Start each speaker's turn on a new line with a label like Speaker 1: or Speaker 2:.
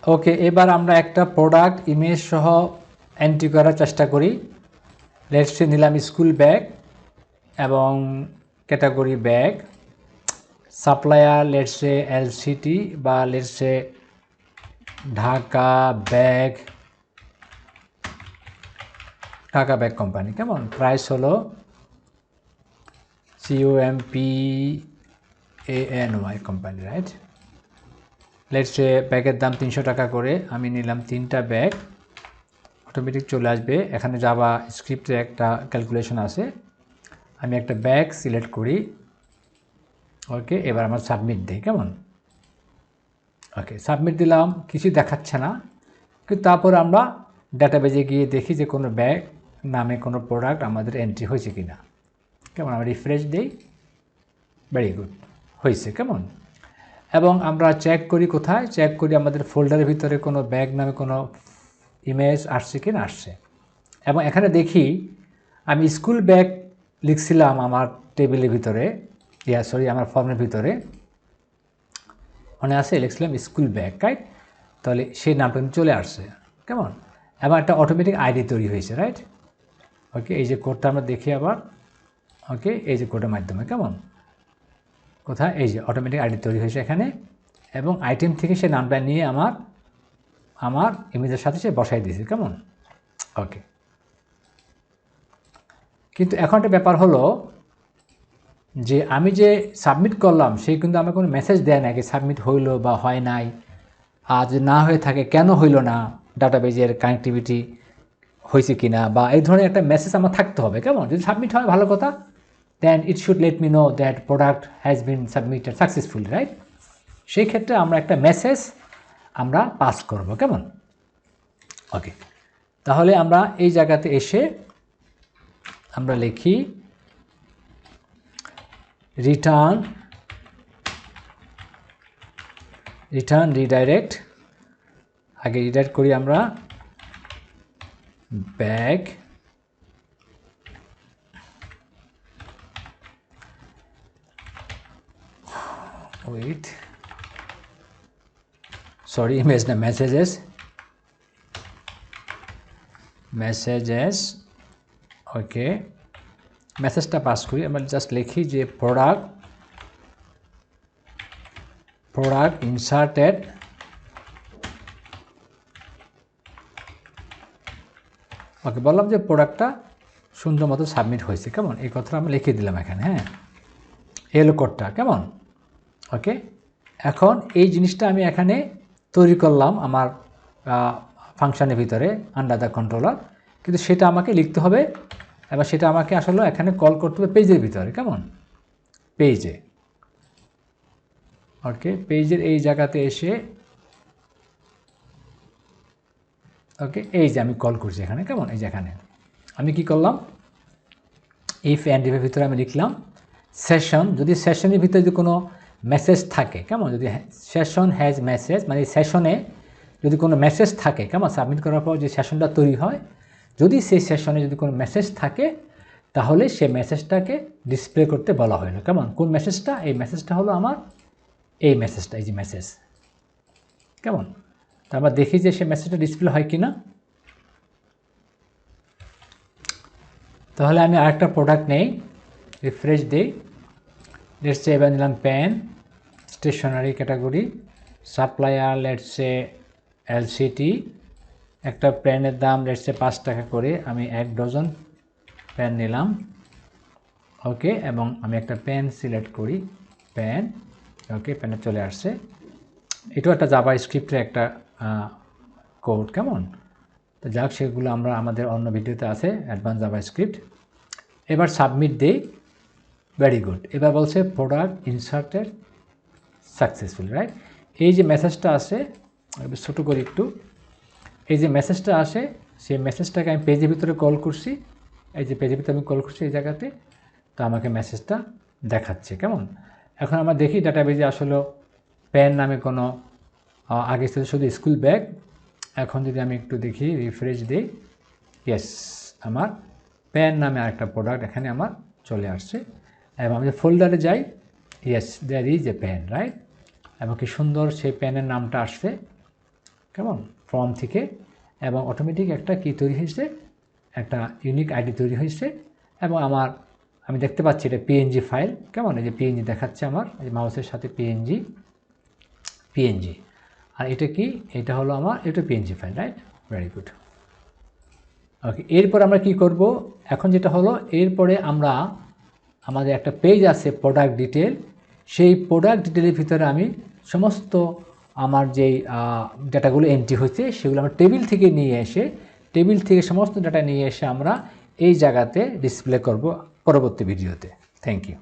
Speaker 1: ওকে, এবার আমরা একটা প্রোডাক্ট ইমেজ সহ এন্ট্রি করার চেষ্টা করি। লেটস সে নিলাম স্কুল ব্যাগ এবং category bag, supplier let's say LCT বা let's say Dhaka bag company. কেমন? প্রাইস হলো COMPANY company, right? Let's say ব্যাগের দাম 300 টাকা করে। আমি নিলাম 3টা ব্যাগ, অটোমেটিক চলে আসবে। এখানে জাভা স্ক্রিপ্টে একটা ক্যালকুলেশন আছে। আমি একটা ব্যাগ সিলেক্ট করি। ওকে, এবার আমার সাবমিট দিই। কেমন? ওকে, সাবমিট দিলাম, কিছু দেখাচ্ছে না, কিন্তু তারপর আমরা ডাটাবেজে গিয়ে দেখি যে কোনো ব্যাগ নামে কোনো প্রোডাক্ট আমাদের এন্ট্রি হয়েছে কিনা। কেমন? আমরা রিফ্রেশ দিই, ভেরি গুড, হয়েছে। কেমন? এবং আমরা চেক করি, কোথায় চেক করি? আমাদের ফোল্ডারের ভিতরে কোনো ব্যাগ নামে কোনো ইমেজ আসছে কি না আসছে। এবং এখানে দেখি আমি স্কুল ব্যাগ লিখছিলাম আমার টেবিলের ভিতরে, আমার ফর্মের ভিতরে মনে আছে, লিখছিলাম স্কুল ব্যাগ, রাইট? তাহলে সেই নামটা চলে আসছে। কেমন? এবং একটা অটোমেটিক আইডি তৈরি হয়েছে, রাইট? ওকে, এই যে কোডটা আমরা দেখি আবার। ওকে, এই যে কোডের মাধ্যমে, কেমন? কোথায়? এই যে অটোমেটিক আইডি তৈরি হয়েছে এখানে, এবং আইটেম থেকে সে নামটা নিয়ে আমার ইমেজের সাথে সে বসাই দিয়েছে। কেমন? ওকে, কিন্তু এখন একটা ব্যাপার হলো যে আমি যে সাবমিট করলাম সেই কিন্তু আমার কোনো মেসেজ দেয় না কি সাবমিট হইল বা হয় নাই, আর যদি না হয়ে থাকে কেন হইল না, ডাটাবেজের কানেক্টিভিটি হয়েছে কিনা, বা এই ধরনের একটা মেসেজ আমার থাকতে হবে। কেমন? যদি সাবমিট হয় ভালো কথা, then it should let me know that product has been submitted successfully, right? সেই ক্ষেত্রে আমরা একটা মেসেজ আমরা পাস করব। কেমন? ওকে, তাহলে আমরা এই জায়গাতে এসে আমরা লিখি রিটার্ন রিডাইরেক্ট। আগে রিডাইরেক্ট করি আমরা ব্যাগ উইথ ইমেজ না মেসেজেস। ওকে, মেসেজটা পাস করি। আমরা জাস্ট লিখি যে প্রোডাক্ট ইনসার্টেড ওকে, বললাম যে প্রোডাক্টটা সুন্দর মতো সাবমিট হয়েছে। কেমন? এই কথাটা আমরা লিখে দিলাম এখানে। হ্যাঁ, এলো কোডটা। কেমন? ওকে, এখন এই জিনিসটা আমি এখানে তৈরি করলাম আমার ফাংশনের ভিতরে আন্ডার দ্য কন্ট্রোলার, কিন্তু সেটা আমাকে লিখতে হবে, এবার সেটা আমাকে আসলে এখানে কল করতে হবে পেজের ভিতরে। কেমন? পেজে। ওকে, পেজের এই জায়গাতে এসে ওকে, এই যে আমি কল করছি এখানে। কেমন? এই যে এখানে আমি কি করলাম, ইফ অ্যান্ড ইফের ভিতরে আমি লিখলাম সেশন। যদি সেশনের ভিতরে যদি কোনো মেসেজ থাকে, কেমন? যদি সেশন হ্যাজ মেসেজ, মানে সেশনে যদি কোনো মেসেজ থাকে, কেমন? সাবমিট করার পর যে সেশনটা তৈরি হয়, যদি সেই সেশনে যদি কোনো মেসেজ থাকে তাহলে সে মেসেজটাকে ডিসপ্লে করতে বলা হয় না। কেমন? কোন মেসেজটা? এই মেসেজটা হলো আমার এই মেসেজটা, এই যে মেসেজ। কেমন? তা আমরা দেখি যে সে মেসেজটা ডিসপ্লে হয় কি না। তাহলে আমি আরেকটা প্রোডাক্ট নেই, রিফ্রেশ দিই। লেটস সে এবার নিলাম pen, stationery category, supplier let's say LCT. একটা পেনের দাম লেটস সে 5 টাকা করে। আমি 1 ডজন পেন নিলাম। ওকে, এবং আমি একটা পেন সিলেক্ট করি, পেন। ওকে, পেনে চলে আসছে। এটাও একটা জাভা স্ক্রিপ্টের একটা কোড। কেমন? তো যাক, সেগুলো আমরা আমাদের অন্য ভিডিওতে আছে, অ্যাডভান্স জাভা স্ক্রিপ্ট। এবার সাবমিট দিই, ভেরি গুড। এবার বলছে প্রোডাক্ট ইনসার্টেড সাকসেসফুল, রাইট? এই যে মেসেজটা আসে, ছোটো করি একটু, এই যে মেসেজটা আসে সেই মেসেজটাকে আমি পেজের ভিতরে কল করছি। এই যে পেজের ভিতরে আমি কল করছি এই জায়গাতে, তো আমাকে মেসেজটা দেখাচ্ছে। কেমন? এখন আমরা দেখি ডাটাবেজে আসলে পেন নামে কোনো আগে ছিল শুধু স্কুল ব্যাগ। এখন যদি আমি একটু দেখি, রিফ্রেশ দিই, ইয়েস, আমার পেন নামে আরেকটা প্রোডাক্ট এখানে আমার চলে আসছে। এবং আমি ফোল্ডারে যাই, yes, there is a pen, right? এবং কি সুন্দর সেই পেনের নামটা আসছে। কেমন ফর্ম থেকে, এবং অটোমেটিক একটা কি তৈরি হয়েছে, একটা ইউনিক আইডি তৈরি হয়েছে। এবং আমি দেখতে পাচ্ছি এটা পিএনজি ফাইল, কেমন এই যে পিএনজি দেখাচ্ছে আমার এই মাউসের সাথে পিএনজি। আর এটা কি, এটা হলো আমার এটা PNG file, right? Very good. Okay, এরপর আমরা কি করব এখন, যেটা হলো এরপরে আমরা আমাদের একটা পেজ আছে প্রোডাক্ট ডিটেল, সেই প্রোডাক্ট ডিটেলের ভিতরে আমি সমস্ত আমার যেই ডাটাগুলো এন্ট্রি হয়েছে সেগুলো আমরা টেবিল থেকে নিয়ে এসে, টেবিল থেকে সমস্ত ডাটা নিয়ে এসে আমরা এই জায়গাতে ডিসপ্লে করব পরবর্তী ভিডিওতে। Thank you.